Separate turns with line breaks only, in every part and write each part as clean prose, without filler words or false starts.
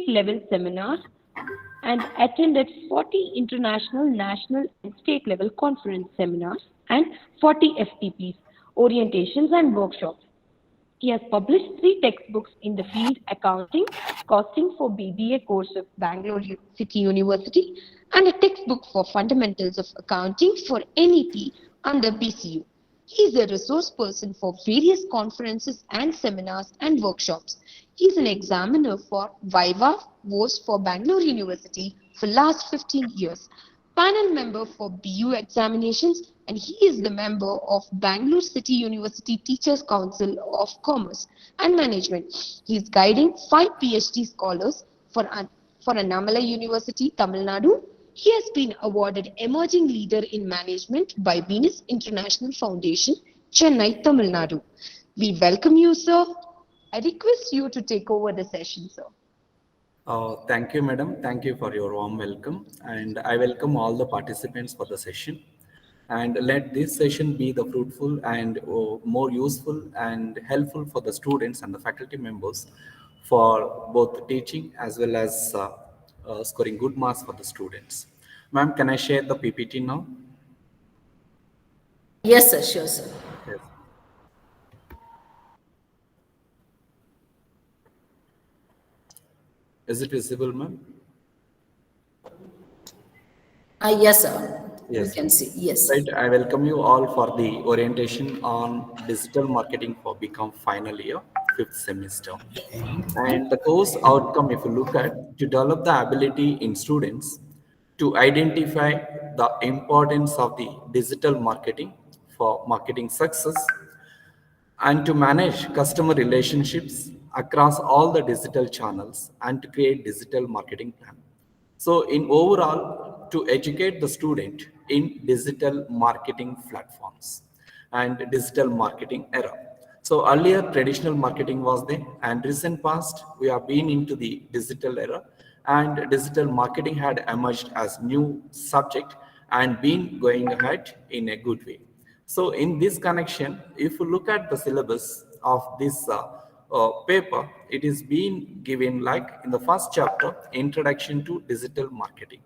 level seminars and attended 40 international, national, and state level conference seminars and 40 FTPs, orientations, and workshops. He has published 3 textbooks in the field accounting, costing for BBA course of Bangalore City University, and a textbook for fundamentals of accounting for NEP under BCU. He is a resource person for various conferences and seminars and workshops. He is an examiner for Viva Voice for Bangalore University for last 15 years, panel member for BU examinations, and he is the member of Bangalore City University Teachers Council of Commerce and Management. He is guiding 5 PhD scholars for Annamalai University, Tamil Nadu. He has been awarded Emerging Leader in Management by Venus International Foundation, Chennai, Tamil Nadu. We welcome you, sir. I request you to take over the session, sir.
Thank you, madam. Thank you for your warm welcome. And I welcome all the participants for the session. And let this session be the fruitful and more useful and helpful for the students and the faculty members for both teaching as well as scoring good marks for the students. Ma'am, can I share the PPT now?
Yes, sir. Sure, sir.
Yes. Is it visible, ma'am?
Yes, sir.
Yes.
You can see. Yes.
Right. I welcome you all for the orientation on digital marketing for BCom final year, 5th semester. And the course outcome, if you look at, to develop the ability in students to identify the importance of the digital marketing for marketing success and to manage customer relationships across all the digital channels and to create digital marketing plan. So in overall, to educate the student in digital marketing platforms and digital marketing era. So earlier traditional marketing was there, and recent past we have been into the digital era, and digital marketing had emerged as new subject and been going ahead in a good way. So in this connection, if you look at the syllabus of this paper, it is being given like in the first chapter, Introduction to Digital Marketing.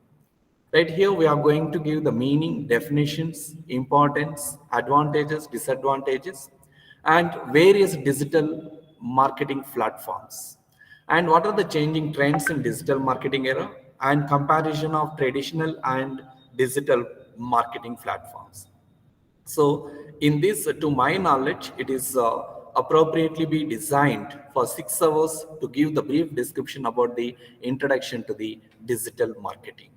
Right here, we are going to give the meaning, definitions, importance, advantages, disadvantages, and various digital marketing platforms. And what are the changing trends in digital marketing era and comparison of traditional and digital marketing platforms. So in this, to my knowledge, it is appropriately be designed for 6 hours to give the brief description about the introduction to the digital marketing.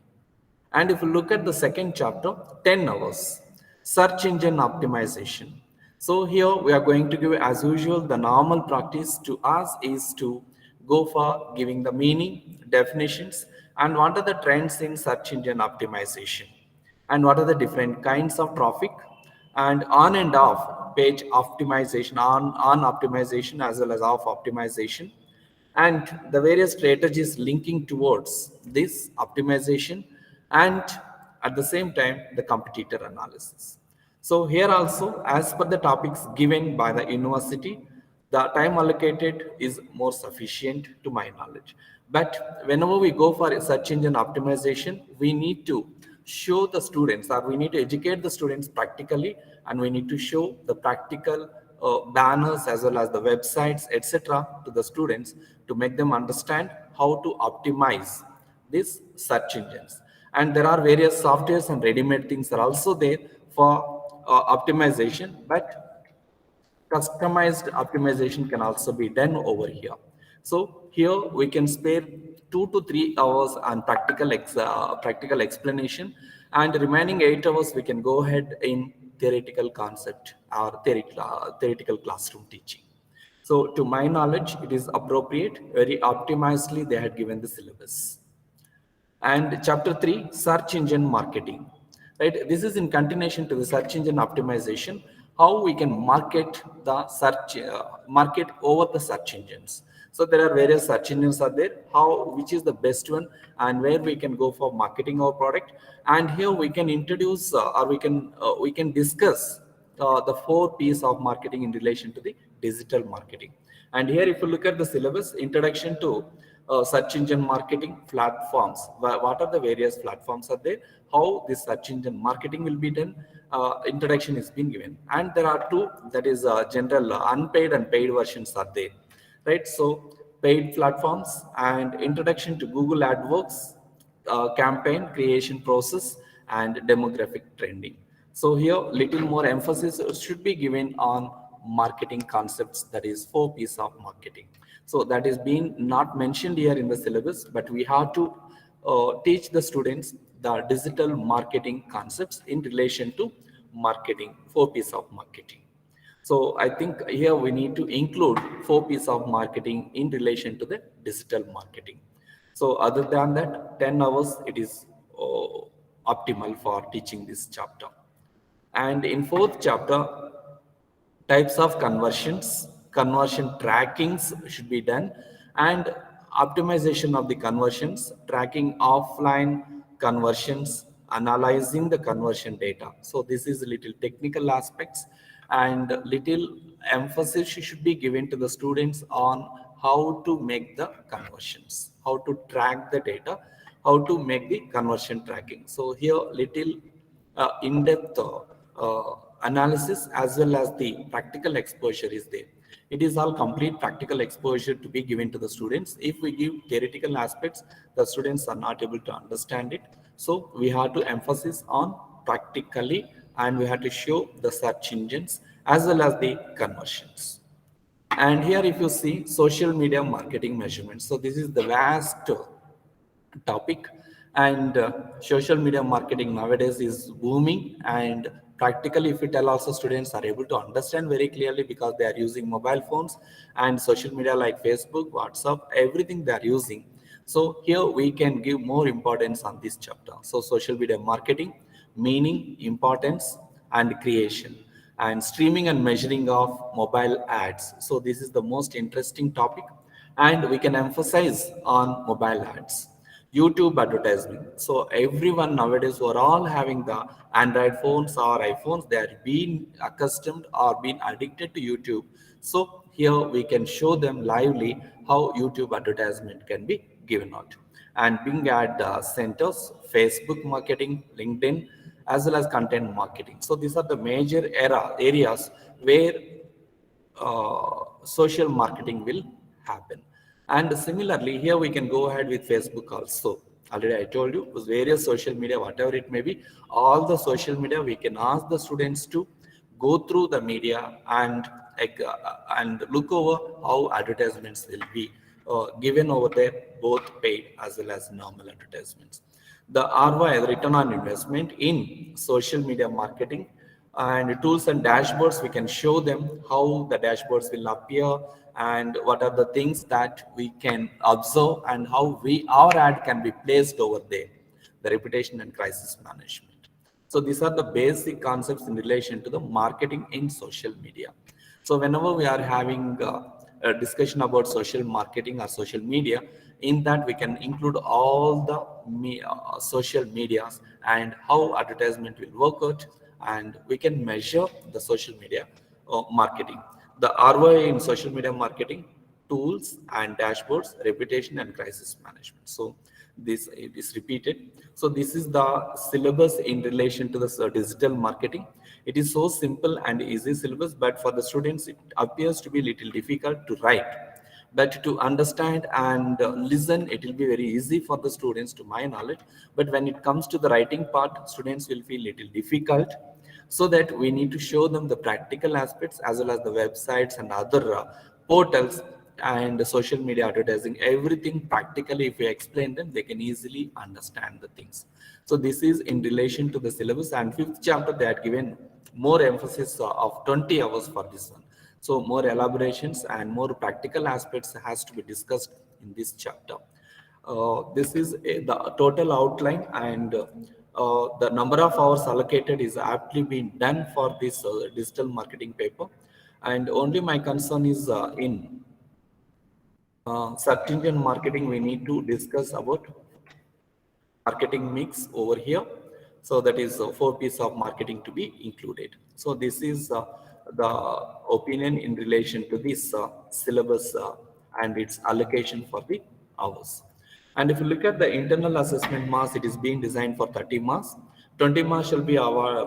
And if you look at the second chapter, 10 hours, search engine optimization. So here we are going to give, as usual, the normal practice to us is to go for giving the meaning, definitions, and what are the trends in search engine optimization, and what are the different kinds of traffic, and on and off page optimization, on optimization as well as off optimization, and the various strategies linking towards this optimization, and at the same time the competitor analysis. So here also, as per the topics given by the university, the time allocated is more sufficient to my knowledge. But whenever we go for a search engine optimization, we need to show the students, or we need to educate the students practically, and we need to show the practical banners as well as the websites, etc., to the students to make them understand how to optimize these search engines. And there are various softwares and ready-made things are also there for optimization, but customized optimization can also be done over here. So here we can spare 2 to 3 hours on practical explanation, and remaining 8 hours we can go ahead in theoretical concept or theoretical classroom teaching. So to my knowledge, it is appropriate, very optimizedly they had given the syllabus. And chapter 3, search engine marketing. Right, this is in continuation to the search engine optimization, how we can market the market over the search engines. So there are various search engines are there, which is the best one, and where we can go for marketing our product. And here we can introduce or we can discuss the 4 P's of marketing in relation to the digital marketing. And here, if you look at the syllabus, introduction to search engine marketing platforms. What are the various platforms are there? How this search engine marketing will be done? Introduction is being given, and there are two, that is general unpaid and paid versions are there, right? So paid platforms and introduction to Google AdWords, campaign creation process, and demographic trending. So here little more emphasis should be given on marketing concepts, that is 4 P's of marketing. So that is being not mentioned here in the syllabus, but we have to teach the students the digital marketing concepts in relation to marketing, 4 P's of marketing. So I think here we need to include 4 P's of marketing in relation to the digital marketing. So other than that, 10 hours, it is optimal for teaching this chapter. And in fourth chapter, types of conversions, conversion trackings should be done, and optimization of the conversions, tracking offline conversions, analyzing the conversion data. So this is little technical aspects, and little emphasis should be given to the students on how to make the conversions, how to track the data, how to make the conversion tracking. So here little in-depth analysis as well as the practical exposure is there. It is all complete practical exposure to be given to the students. If we give theoretical aspects, the students are not able to understand it. So we have to emphasis on practically, and we have to show the search engines as well as the conversions. And here if you see social media marketing measurements, so this is the vast topic, and social media marketing nowadays is booming, and practically if we tell also, students are able to understand very clearly because they are using mobile phones and social media like Facebook, WhatsApp, everything they are using. So here we can give more importance on this chapter. So social media marketing, meaning, importance, and creation, and streaming and measuring of mobile ads. So this is the most interesting topic, and we can emphasize on mobile ads. YouTube advertisement. So everyone nowadays who are all having the Android phones or iPhones, they are being accustomed or being addicted to YouTube. So here we can show them lively how YouTube advertisement can be given out. And Bing ad centers, Facebook marketing, LinkedIn, as well as content marketing. So these are the major areas where social marketing will happen. And similarly, here we can go ahead with Facebook also. Already I told you, with various social media, whatever it may be, all the social media, we can ask the students to go through the media and look over how advertisements will be given over there, both paid as well as normal advertisements. The ROI, the return on investment in social media marketing, and tools and dashboards, we can show them how the dashboards will appear and what are the things that we can observe and how our ad can be placed over there, the reputation and crisis management. So these are the basic concepts in relation to the marketing in social media. So whenever we are having a discussion about social marketing or social media, in that we can include all the social medias and how advertisement will work out, and we can measure the social media marketing. The ROI in social media marketing, tools and dashboards, reputation and crisis management. So this it is repeated. So this is the syllabus in relation to the digital marketing. It is so simple and easy syllabus, but for the students it appears to be a little difficult to write. But to understand and listen, it will be very easy for the students, to my knowledge. But when it comes to the writing part, students will feel little difficult. So that we need to show them the practical aspects as well as the websites and other portals and social media advertising, everything practically. If we explain them, they can easily understand the things. So this is in relation to the syllabus, and fifth chapter they are given more emphasis of 20 hours for this one. So more elaborations and more practical aspects has to be discussed in this chapter. This is the total outline, and the number of hours allocated is aptly been done for this digital marketing paper. And only my concern is in search engine marketing, we need to discuss about marketing mix over here. So that is 4 P's of marketing to be included. So this is the opinion in relation to this syllabus and its allocation for the hours. And if you look at the internal assessment marks, it is being designed for 30 marks. 20 marks shall be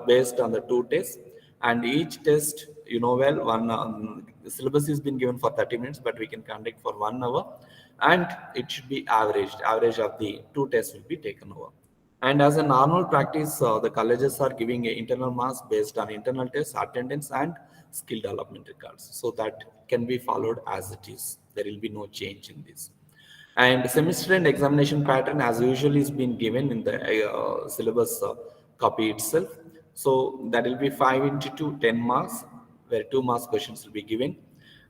based on the two tests, and each test, you know well, the syllabus is been given for 30 minutes, but we can conduct for 1 hour, and it should be averaged. Average of the two tests will be taken over. And as a normal practice, the colleges are giving a internal marks based on internal tests, attendance, and skill development records. So that can be followed as it is. There will be no change in this. And semester and examination pattern, as usual, is been given in the syllabus copy itself. So that will be 5 into 2, 10 marks, where 2 marks questions will be given.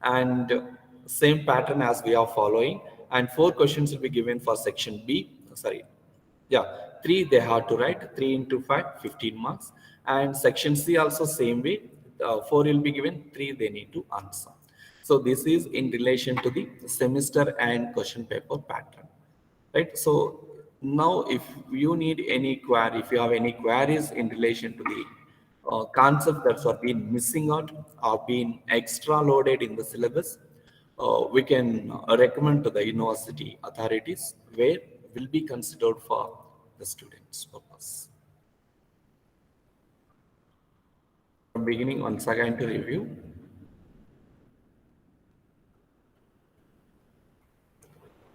And same pattern as we are following. And 4 questions will be given for section B. Sorry, yeah, 3 they have to write, 3 into 5, 15 marks. And section C also same way, 4 will be given, 3 they need to answer. So this is in relation to the semester and question paper pattern, right? So now if you need any query, if you have any queries in relation to the concept that's are been missing out or been extra loaded in the syllabus, we can recommend to the university authorities where will be considered for the students' purpose. From beginning, once again to review.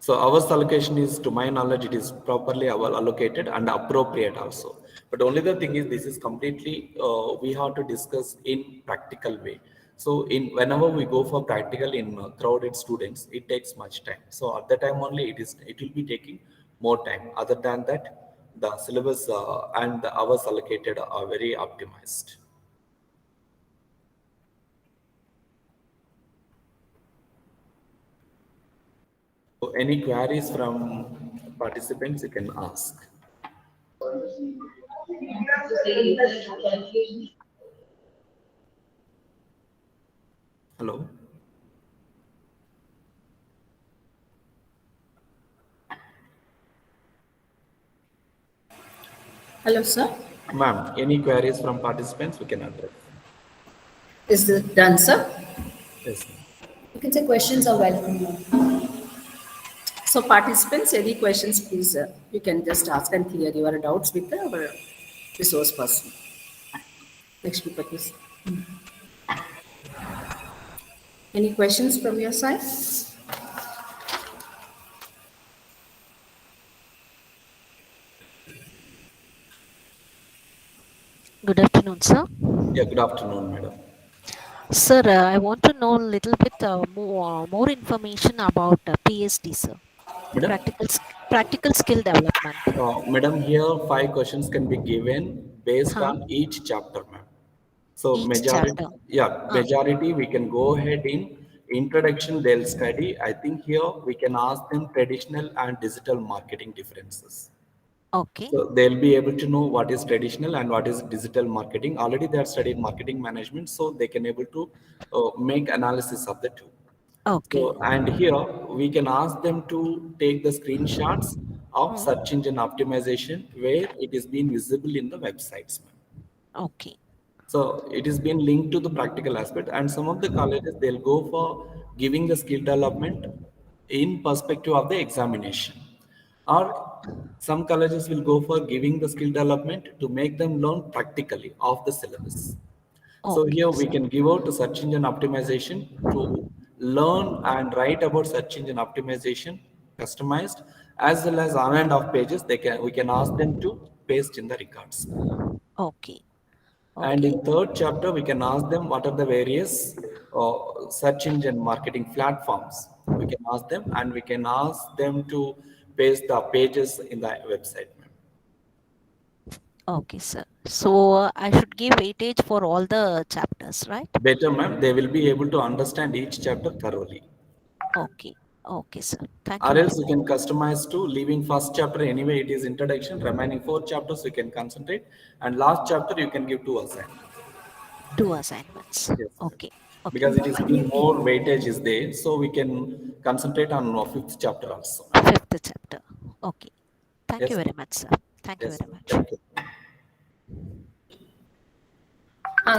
So hours allocation is, to my knowledge, it is properly allocated and appropriate also. But only the thing is, this is completely we have to discuss in practical way. So in whenever we go for practical in crowded students, it takes much time. So at that time only it will be taking more time. Other than that, the syllabus and the hours allocated are very optimized. So any queries from participants you can ask. Hello.
Hello, sir.
Ma'am, any queries from participants we can address?
Is it done, sir?
Yes, ma'am.
You can say questions are welcome. So participants, any questions, please, you can just ask and clear your doubts with our resource person. Next speaker, please. Any questions from your side?
Good afternoon, sir.
Yeah, good afternoon, madam.
Sir, I want to know a little bit more information about PSD, sir.
Madam,
Practical skill development.
madam, here 5 questions can be given based
Huh?
on each chapter, ma'am. So
Each chapter.
majority we can go ahead in introduction they'll study. I think here we can ask them traditional and digital marketing differences.
Okay.
So they'll be able to know what is traditional and what is digital marketing. Already they have studied marketing management, so they can able to make analysis of the two.
Okay.
So, and here we can ask them to take the screenshots of
Hmm.
search engine optimization where it is being visible in the websites.
Okay.
So it is been linked to the practical aspect, and some of the colleges they'll go for giving the skill development in perspective of the examination, or some colleges will go for giving the skill development to make them learn practically of the syllabus. So
Okay,
here we
sir.
can give out to search engine optimization to learn and write about search engine optimization customized, as well as on and off pages we can ask them to paste in the records.
Okay.
And
Okay.
in third chapter, we can ask them what are the various search engine marketing platforms. We can ask them, and we can ask them to paste the pages in the website.
Okay, sir. So I should give weightage for all the chapters, right?
Better, ma'am, they will be able to understand each chapter thoroughly.
Okay. Okay, sir. Thank you
Or
very
else you
much.
can customize to leaving first chapter anyway, it is introduction, remaining 4 chapters you can concentrate, and last chapter you can give 2 assignments.
2 assignments.
Yes, ma'am.
Okay. Okay.
Because it is being more weightage is there, so we can concentrate on 5th chapter also.
Fifth chapter. Okay. Thank you
Yes,
very
ma'am.
much, sir. Thank you
Yes,
very
ma'am.
much.
Thank you.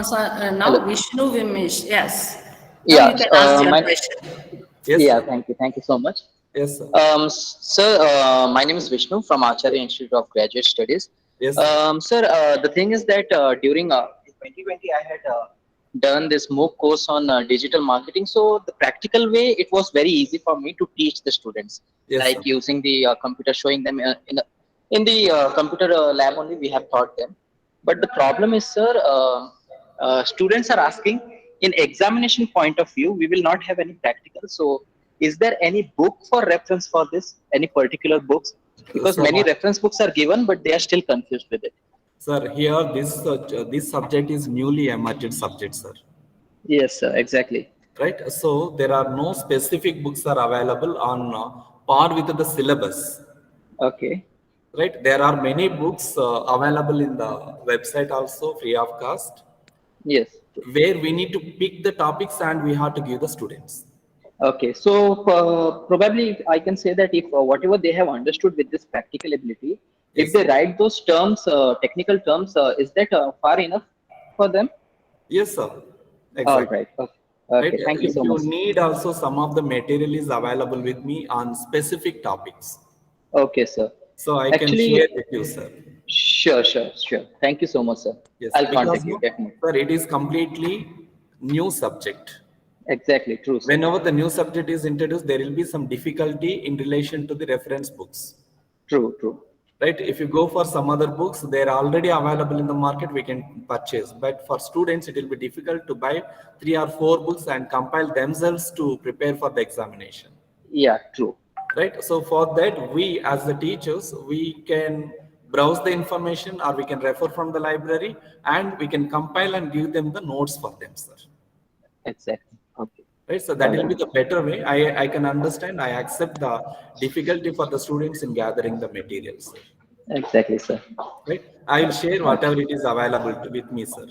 So now
Hello.
Vishnu Vimish, yes. Now
Yeah.
you can ask your
My
question.
Yes,
yeah.
sir.
Thank you. Thank you so much.
Yes, sir.
Sir, my name is Vishnu from Acharya Institute of Graduate Studies.
Yes, sir.
Sir, the thing is that during 2020, I had done this MOOC course on digital marketing. So the practical way, it was very easy for me to teach the students,
Yes,
like
sir.
using the computer, showing them in the computer lab only. We have taught them. But the problem is, sir, students are asking in examination point of view, we will not have any practical. So is there any book for reference for this? Any particular books? Because
So,
many reference books are given, but they are still confused with it.
sir, here this subject is newly emerged subject, sir.
Yes, sir, exactly.
Right? So there are no specific books are available on par with the syllabus.
Okay.
Right? There are many books available in the website also free of cost,
Yes.
where we need to pick the topics and we have to give the students.
Okay. So probably I can say that if whatever they have understood with this practical ability, if
Yes,
they write those terms, technical terms, is that far enough for them?
yes, sir.
All
Exactly.
right. Okay.
Right?
Okay. Thank you
If
so
you
much.
need also some of the material is available with me on specific topics.
Okay, sir.
So I can share
Actually,
with you, sir.
sure, sure, sure. Thank you so much, sir.
Yes,
I'll
because
contact you
no,
definitely.
sir, it is completely new subject.
Exactly. True, sir.
Whenever the new subject is introduced, there will be some difficulty in relation to the reference books.
True, true.
Right? If you go for some other books, they're already available in the market, we can purchase. But for students, it will be difficult to buy 3 or 4 books and compile themselves to prepare for the examination.
Yeah, true.
Right? So for that, we as the teachers, we can browse the information or we can refer from the library and we can compile and give them the notes for them, sir.
Exactly. Okay.
Right? So that
All
will be
right.
the better way. I can understand, I accept the difficulty for the students in gathering the materials, sir.
Exactly, sir.
Right? I will share
Okay.
whatever it is available with me, sir.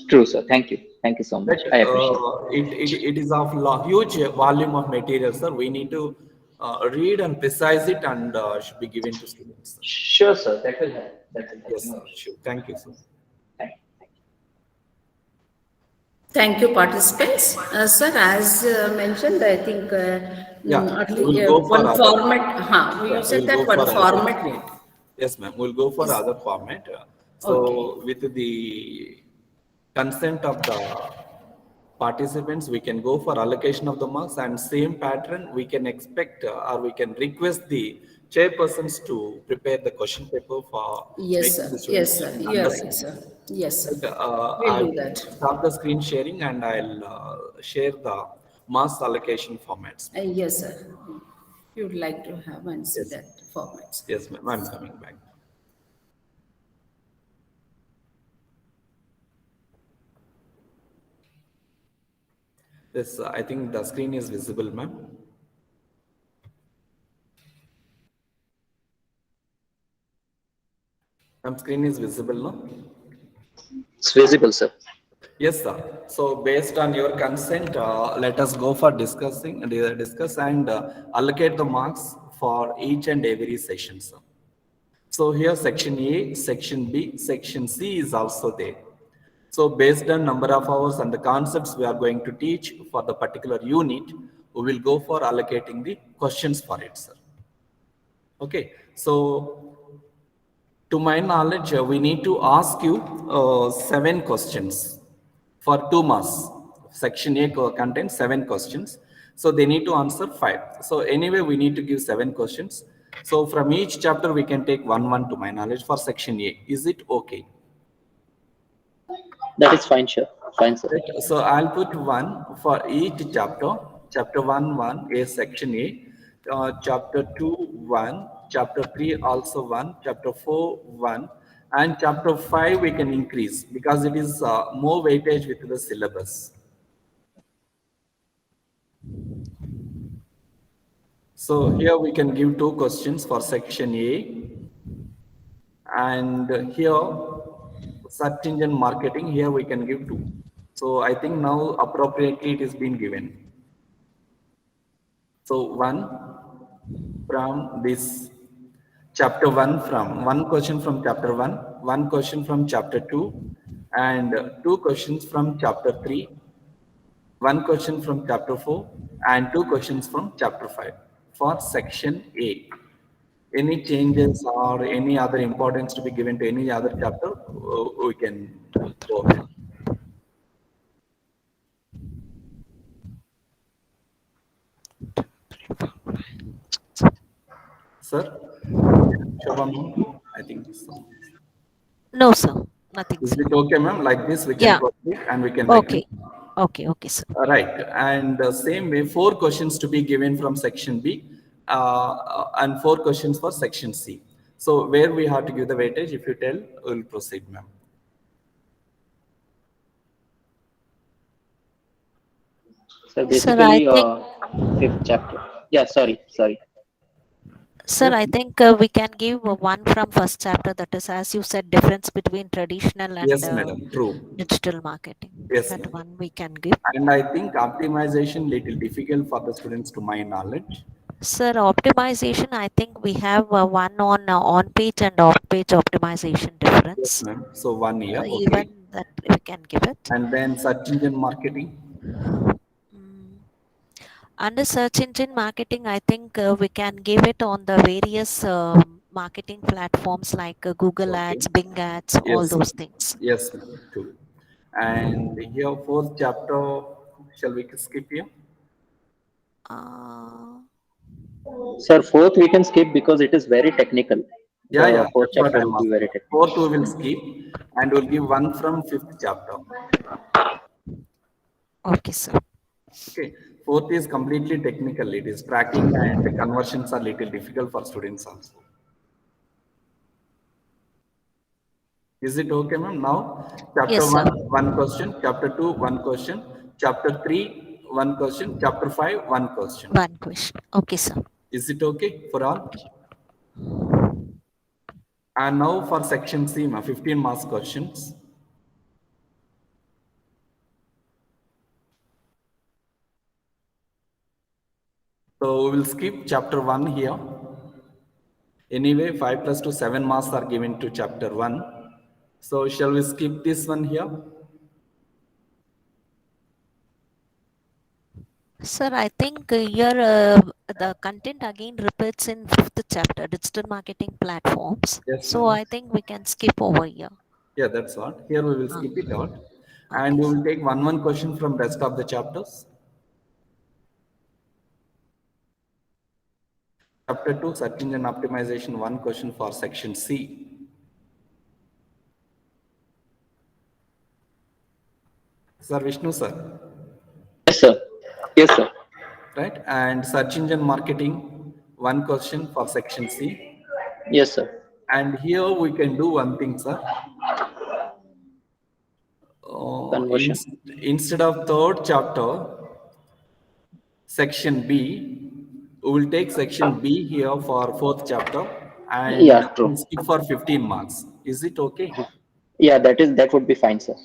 True, sir. Thank you. Thank you so
But
much. I appreciate it.
it is of huge volume of material, sir. We need to read and precise it and should be given to students, sir.
Sure, sir. That will help. That will help.
Yes,
No
sir.
issue.
Sure. Thank you, sir.
Thank you.
Thank you, participants. Sir, as mentioned, I think
Yeah,
at
we'll
least
go for
one
other.
format,
Yeah,
you said
we'll
that
go
one
for other.
format need.
Yes, ma'am. We'll go for
Yes.
other format.
Okay.
So with the consent of the participants, we can go for allocation of the marks and same pattern we can expect or we can request the chairpersons to prepare the question paper for
Yes,
making
sir.
the
Yes,
students
sir. You're right,
understand.
sir. Yes, sir.
Right,
We'll
I
do that.
stop the screen sharing and I'll share the mass allocation formats.
Yes, sir. You'd like to have and see
Yes,
that formats.
yes, ma'am. I'm coming back. Yes, I think the screen is visible, ma'am. Ma'am, screen is visible, no?
It's visible, sir.
Yes, sir. So based on your consent, let us go for discuss and allocate the marks for each and every session, sir. So here section A, section B, section C is also there. So based on number of hours and the concepts we are going to teach for the particular unit, we will go for allocating the questions for it, sir. Okay. So to my knowledge, we need to ask you 7 questions for 2 marks. Section A contains 7 questions. So they need to answer 5. So anyway, we need to give 7 questions. So from each chapter, we can take one to my knowledge for section A. Is it okay?
That is fine, sure. Fine, sir.
Right. So I'll put one for each chapter. Chapter 1, A, section A. Chapter 2, 1. Chapter 3, also 1. Chapter 4, 1. And chapter 5, we can increase because it is more weightage with the syllabus. So here we can give 2 questions for section A. And here, search engine marketing, here we can give 2. So I think now appropriately it is being given. So 1 from this chapter 1 from 1 question from chapter 1 question from chapter 2, and 2 questions from chapter 3, 1 question from chapter 4, and 2 questions from chapter 5. for section A. Any changes or any other importance to be given to any other chapter, we can go ahead. Sir, Shobha ma'am, I think so.
No, sir. Nothing,
Is
sir.
it okay, ma'am? Like this, we can
Yeah.
proceed and we can write.
Okay. Okay. Okay, sir.
Right, and same way, 4 questions to be given from section B, and 4 questions for section C. So where we have to give the weightage, if you tell, we'll proceed, ma'am.
So
Sir, I
basically,
think,
fifth chapter. Yeah, sorry.
sir,
Yes,
I think we can give one from first chapter. That is, as you said, difference between traditional and
yes, madam, true.
digital marketing.
Yes,
That
ma'am.
one we can give.
And I think optimization little difficult for the students to my knowledge.
Sir, optimization, I think we have one on page and off page optimization
Yes,
difference.
ma'am. So 1 year, okay.
Even that we can give it.
And then search engine marketing.
Mm. Under search engine marketing, I think we can give it on the various marketing platforms like Google
Okay.
Ads, Bing Ads, all
Yes,
those things.
yes, ma'am, true. And here, fourth chapter, shall we skip here?
Uh,
Sir, fourth we can skip because it is very technical.
Yeah,
The
yeah,
fourth
that's what
chapter
I'm
will be
asking.
very technical.
Fourth we will skip and we'll give one from fifth chapter.
okay, sir.
Okay. Fourth is completely technical. It is tracking and the conversions are little difficult for students also. Is it okay, ma'am? Now, chapter
Yes, sir.
one, one question. Chapter two, one question. Chapter three, one question. Chapter five, one question.
One question. Okay, sir.
Is it okay for all? And now for section C, ma'am, 15 marks questions. So we will skip chapter 1 here. Anyway, 5 plus 2, 7 marks are given to chapter 1. So shall we skip this one here?
Sir, I think here the content again repeats in fifth chapter, digital marketing platforms.
Yes,
So
ma'am.
I think we can skip over here.
Yeah, that's what. Here we will
Ah,
skip it out. And
okay.
we will take one question from rest of the chapters. Chapter 2, search engine optimization, one question for section C. Sir Vishnu, sir.
Yes, sir. Yes, sir.
Right? And search engine marketing, one question for section C.
Yes, sir.
And here we can do one thing, sir.
Conversion.
Instead of third chapter, section B, we will take section B here for fourth chapter and
Yeah, true.
we'll skip for 15 marks. Is it okay?
Yeah, that would be fine, sir.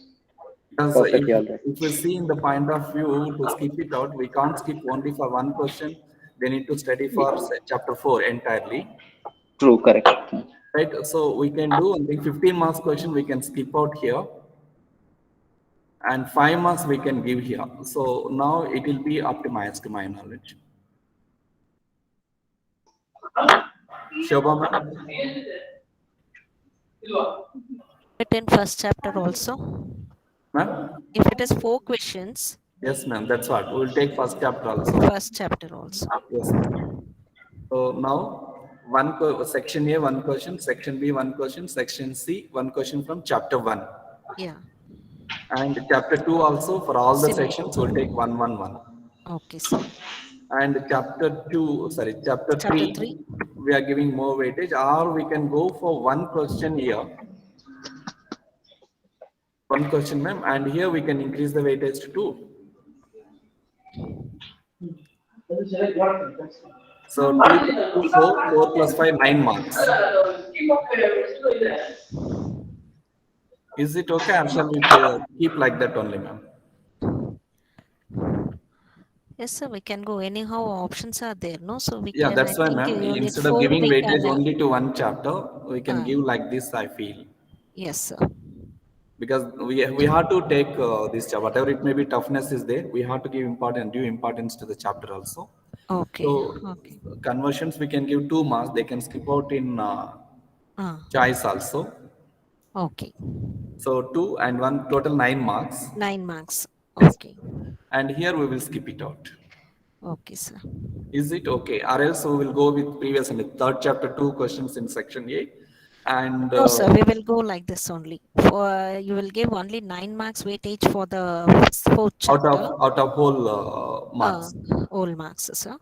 Because
Perfectly all right.
if we see in the point of view to skip it out, we can't skip only for one question. They need to study for chapter 4 entirely.
True, correct.
Right? So we can do only 15 marks question we can skip out here. And 5 marks we can give here. So now it will be optimized to my knowledge. Shobha ma'am?
It in first chapter also.
Ma'am?
If it is 4 questions,
Yes, ma'am. That's what. We'll take first chapter also.
first chapter also.
Yes, ma'am. So now, section A, one question. Section B, one question. Section C, one question from chapter 1.
Yeah.
And chapter 2 also, for all the
Similar.
sections, we'll take one.
Okay, sir.
And chapter
Chapter
3,
3.
we are giving more weightage, or we can go for one question here. One question, ma'am, and here we can increase the weightage to 2. So 2 plus 2, 4, 4 plus 5, 9 marks. Is it okay, or shall we keep like that only, ma'am?
Yes, sir. We can go anyhow. Options are there, no? So we
Yeah,
can. I
that's why,
think
ma'am.
unit
Instead of
4
giving
we can
weightage
have.
only to one chapter, we can
Ah,
give like this, I feel.
yes, sir.
Because we have to take this, whatever it may be, toughness is there, we have to give importance to the chapter also.
Okay.
So
Okay.
conversions we can give 2 marks. They can skip out in
Ah,
choice also.
okay.
So 2 and 1 total 9 marks.
9 marks.
Yes.
Okay.
And here we will skip it out.
Okay, sir.
Is it okay? Or else we will go with previous and third chapter 2 questions in section A. And
No, sir, we will go like this only. For you will give only 9 marks weightage for the fourth chapter.
out of whole
Uh,
marks.
all marks, sir.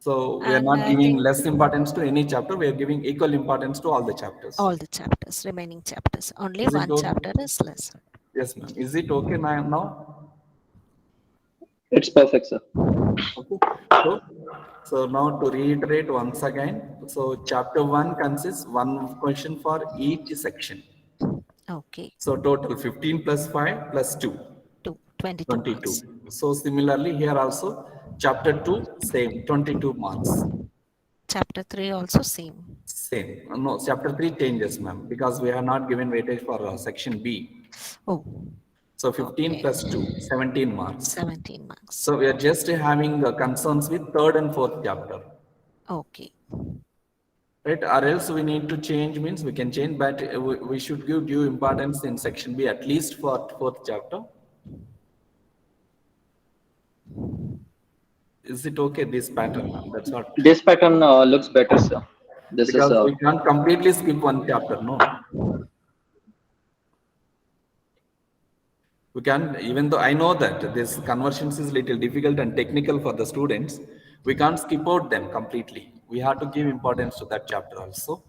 So we are
And
not
I
giving
think
less importance to any chapter. We are giving equal importance to all the chapters.
all the chapters, remaining chapters. Only
Is it
one
okay?
chapter is less.
Yes, ma'am. Is it okay now?
It's perfect, sir.
Okay. So, so now to reiterate once again, so chapter 1 consists one question for each section.
Okay.
So total 15 plus 5 plus 2,
22
22.
marks.
So similarly here also, chapter 2, same, 22 marks.
Chapter 3 also same.
Same. No, chapter 3 changes, ma'am, because we have not given weightage for section B.
Oh,
So 15
okay.
plus 2, 17 marks.
17 marks.
So we are just having concerns with third and fourth chapter.
Okay.
Right, or else we need to change, means we can change, but we should give due importance in section B at least for fourth chapter. Is it okay, this pattern, ma'am? That's what,
This pattern looks better, sir. This is
because we can't completely skip one chapter, no. We can, even though I know that this conversions is little difficult and technical for the students, we can't skip out them completely. We have to give importance to that chapter also.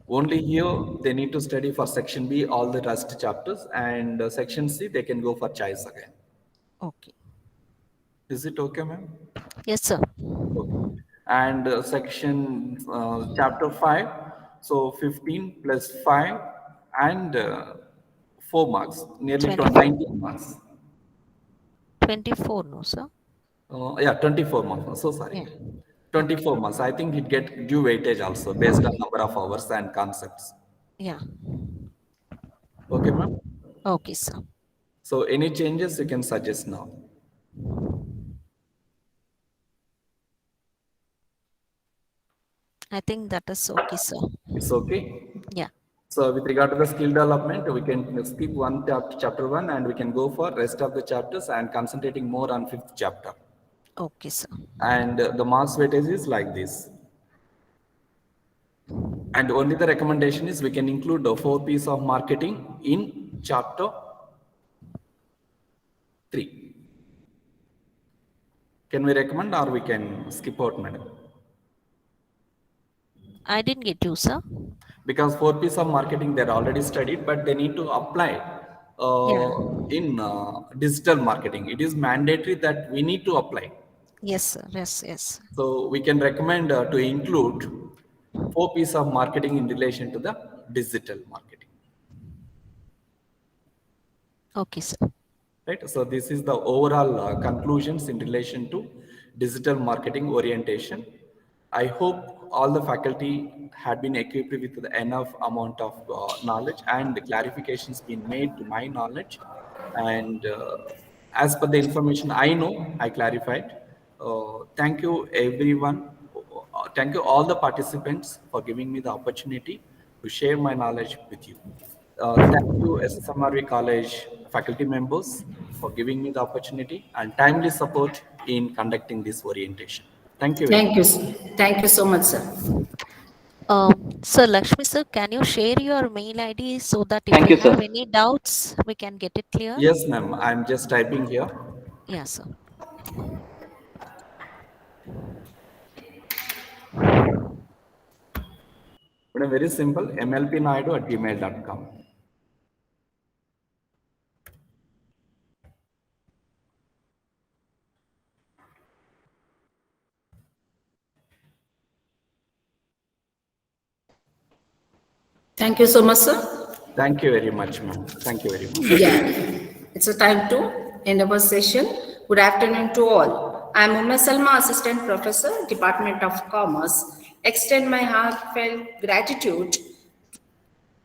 Only here they need to study for section B all the rest chapters, and section C they can go for choice again.
Okay.
Is it okay, ma'am?
Yes, sir.
Okay. And section chapter 5, so 15 plus 5 and 4 marks, nearly
24.
19 marks.
24, no, sir.
Yeah, 24 marks. So sorry.
Yeah.
24 marks. I think it get due weightage also based on number of hours and concepts.
Yeah.
Okay, ma'am?
Okay, sir.
So any changes you can suggest now.
I think that is okay, sir.
It's okay.
Yeah.
So with regard to the skill development, we can skip one chapter 1 and we can go for rest of the chapters and concentrating more on 5th chapter.
Okay, sir.
And the marks weightage is like this. And only the recommendation is we can include the 4 P's of marketing in chapter 3. Can we recommend or we can skip out, madam?
I didn't get you, sir.
Because 4 P's of marketing they're already studied, but they need to apply in digital marketing. It is mandatory that we need to apply.
Yes, sir. Yes, yes.
So we can recommend to include 4 P's of marketing in relation to the digital marketing.
Okay, sir.
Right. So this is the overall conclusions in relation to digital marketing orientation. I hope all the faculty had been equipped with enough amount of knowledge and the clarifications been made to my knowledge. And as per the information I know, I clarified. Thank you everyone. Thank you all the participants for giving me the opportunity to share my knowledge with you. Thank you SSMRV College faculty members for giving me the opportunity and timely support in conducting this orientation. Thank you very much.
Thank you. Thank you so much, sir.
Sir Lakshmi, sir, can you share your mail ID so that if
Thank
we
you, sir.
have any doubts, we can get it clear?
Yes, ma'am. I'm just typing here.
Yeah, sir.
But very simple, mlpnaidu@gmail.com.
Thank you so much, sir.
Thank you very much, ma'am. Thank you very much.
Yeah, it's a time to end our session. Good afternoon to all. I'm Umme Salma, Assistant Professor, Department of Commerce. Extend my heartfelt gratitude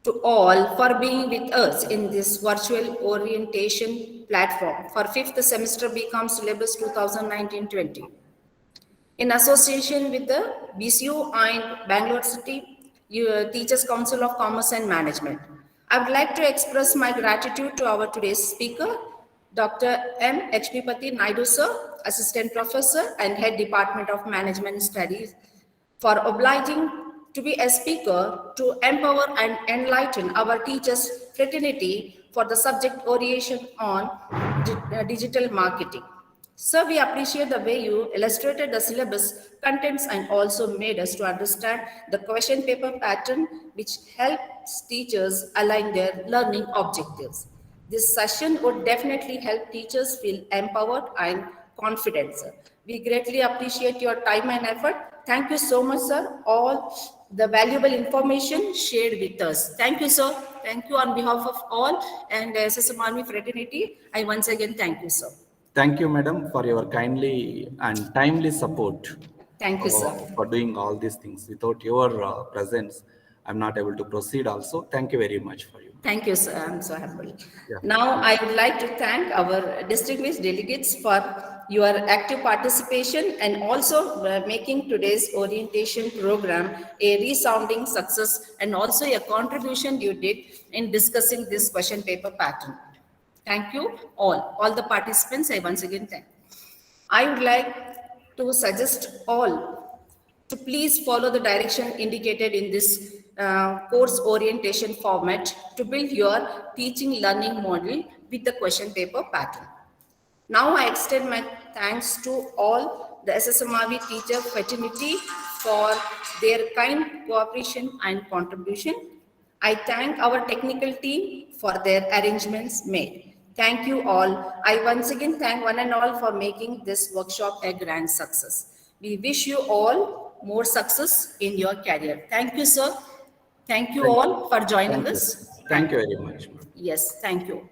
to all for being with us in this virtual orientation platform for 5th semester BCom syllabus 2019-20. In association with the BCU and Bangalore City Teachers Council of Commerce and Management. I would like to express my gratitude to our today's speaker, Dr. M. Lakshmipati Naidu sir, Assistant Professor and Head Department of Management Studies, for obliging to be a speaker to empower and enlighten our teachers fraternity for the subject orientation on digital marketing. Sir, we appreciate the way you illustrated the syllabus contents and also made us to understand the question paper pattern which helps teachers align their learning objectives. This session would definitely help teachers feel empowered and confident, sir. We greatly appreciate your time and effort. Thank you so much, sir. All the valuable information shared with us. Thank you, sir. Thank you on behalf of all and SSMRV fraternity. I once again thank you, sir.
Thank you, madam, for your kindly and timely support
Thank you, sir.
for doing all these things. Without your presence, I'm not able to proceed also. Thank you very much for you.
Thank you, sir. I'm so happy.
Yeah.
Now, I would like to thank our distinguished delegates for your active participation and also making today's orientation program a resounding success and also a contribution you did in discussing this question paper pattern. Thank you all the participants. I once again thank. I would like to suggest all to please follow the direction indicated in this course orientation format to build your teaching learning model with the question paper pattern. Now I extend my thanks to all the SSMRV teacher fraternity for their kind cooperation and contribution. I thank our technical team for their arrangements made. Thank you all. I once again thank one and all for making this workshop a grand success. We wish you all more success in your career. Thank you, sir. Thank you all for joining us.
Thank you very much.
Yes, thank you.